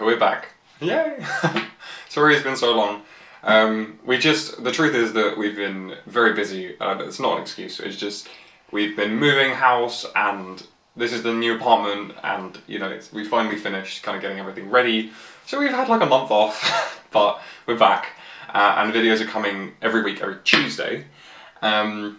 We're back. Yay! Sorry it's been so long. The truth is that we've been very busy. It's not an excuse, it's just we've been moving house and this is the new apartment and, we finally finished kind of getting everything ready. So we've had like a month off, but we're back. And videos are coming every week, every Tuesday. So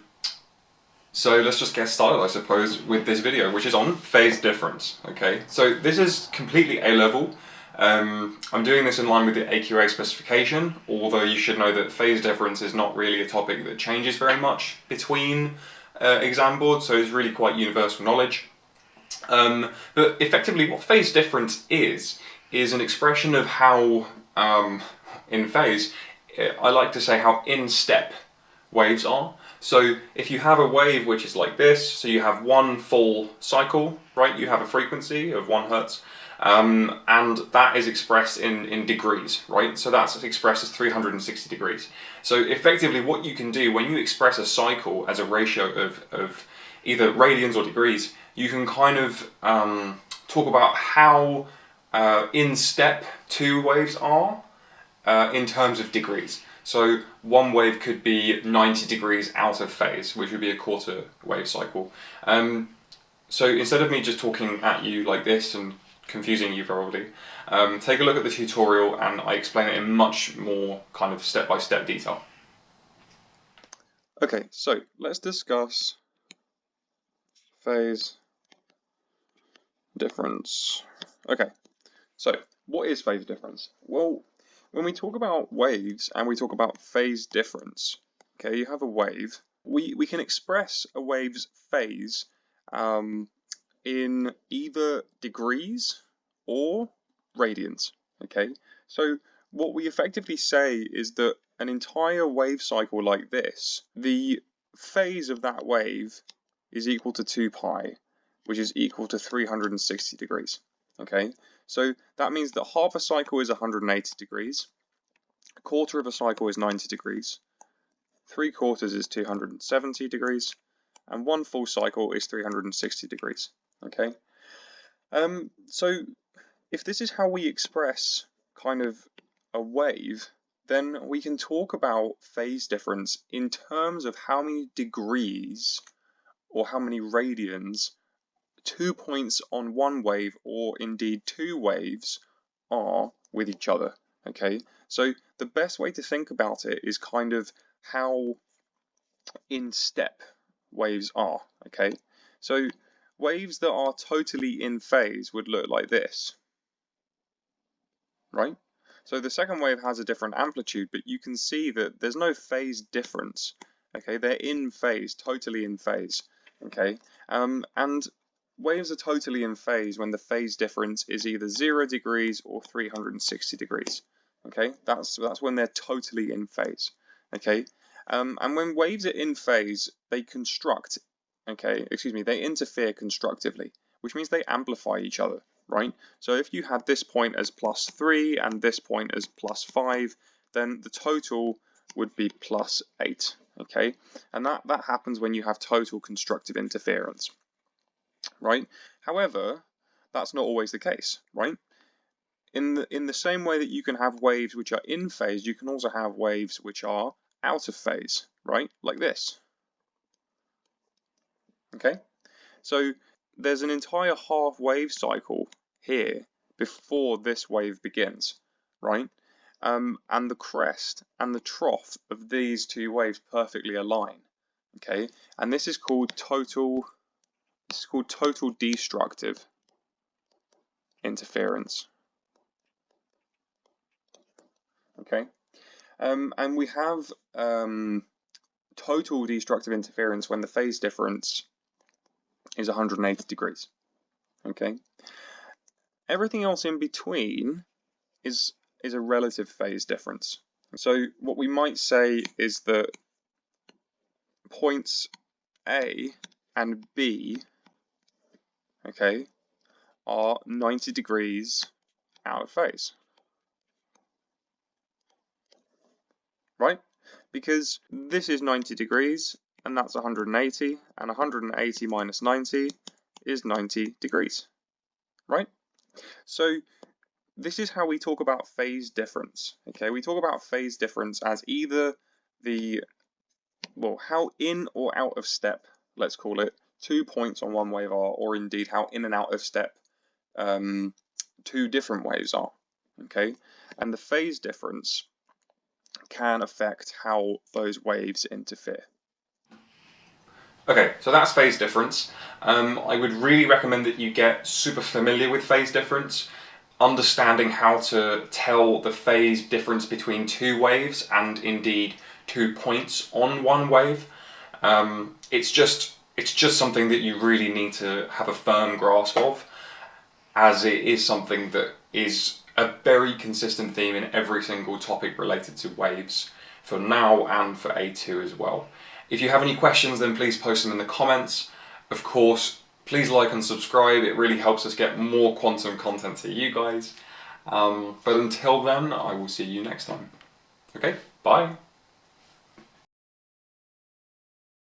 let's just get started, I suppose, with this video, which is on phase difference, okay? So this is completely A-level. I'm doing this in line with the AQA specification, although you should know that phase difference is not really a topic that changes very much between exam boards, so it's really quite universal knowledge. But effectively what phase difference is an expression of how, in phase, I like to say how in step waves are. So if you have a wave which is like this, so you have one full cycle, right? You have a frequency of 1 Hertz, and that is expressed in degrees, right? So that's expressed as 360 degrees. So effectively what you can do when you express a cycle as a ratio of either radians or degrees, you can kind of talk about how in step two waves are in terms of degrees. So one wave could be 90 degrees out of phase, which would be a quarter wave cycle. So instead of me just talking at you like this and confusing you probably, take a look at the tutorial and I explain it in much more kind of step-by-step detail. Okay, so let's discuss phase difference. Okay, so what is phase difference? Well, when we talk about waves and we talk about phase difference, okay, you have a wave. We can express a wave's phase in either degrees or radians, okay? So what we effectively say is that an entire wave cycle like this, the phase of that wave is equal to 2 pi, which is equal to 360 degrees, okay? So that means that half a cycle is 180 degrees, a quarter of a cycle is 90 degrees, 3/4 is 270 degrees, and one full cycle is 360 degrees, okay? So if this is how we express kind of a wave, then we can talk about phase difference in terms of how many degrees or how many radians 2 points on one wave, or indeed 2 waves, are with each other, okay? So the best way to think about it is kind of how in step waves are, okay? So waves that are totally in phase would look like this, right? So the second wave has a different amplitude, but you can see that there's no phase difference, okay? They're in phase, totally in phase, okay? And waves are totally in phase when the phase difference is either 0 degrees or 360 degrees, okay? That's when they're totally in phase, okay? And when waves are in phase, they construct, they interfere constructively, which means they amplify each other, right? So if you had this point as +3 and this point as +5, then the total would be +8, okay? And that happens when you have total constructive interference, right? However, that's not always the case, right? In the same way that you can have waves which are in phase, you can also have waves which are out of phase, right? Like this. Okay? So there's an entire half wave cycle here before this wave begins, right? And the crest and the trough of these two waves perfectly align, okay? And this is called total destructive interference, okay? And we have total destructive interference when the phase difference is 180 degrees, okay? Everything else in between is a relative phase difference. So what we might say is that points A and B, okay, are 90 degrees out of phase, right? Because this is 90 degrees and that's 180, and 180 minus 90 is 90 degrees, right? So this is how we talk about phase difference. Okay, we talk about phase difference as either how in or out of step, let's call it, 2 points on one wave are, or indeed how in and out of step 2 different waves are. Okay, and the phase difference can affect how those waves interfere. Okay, so that's phase difference. I would really recommend that you get super familiar with phase difference, understanding how to tell the phase difference between 2 waves and indeed 2 points on one wave. It's just something that you really need to have a firm grasp of, as it is something that is a very consistent theme in every single topic related to waves, for now and for A2 as well. If you have any questions, then please post them in the comments. Of course, please like and subscribe, it really helps us get more quantum content to you guys. But until then, I will see you next time. Okay, bye.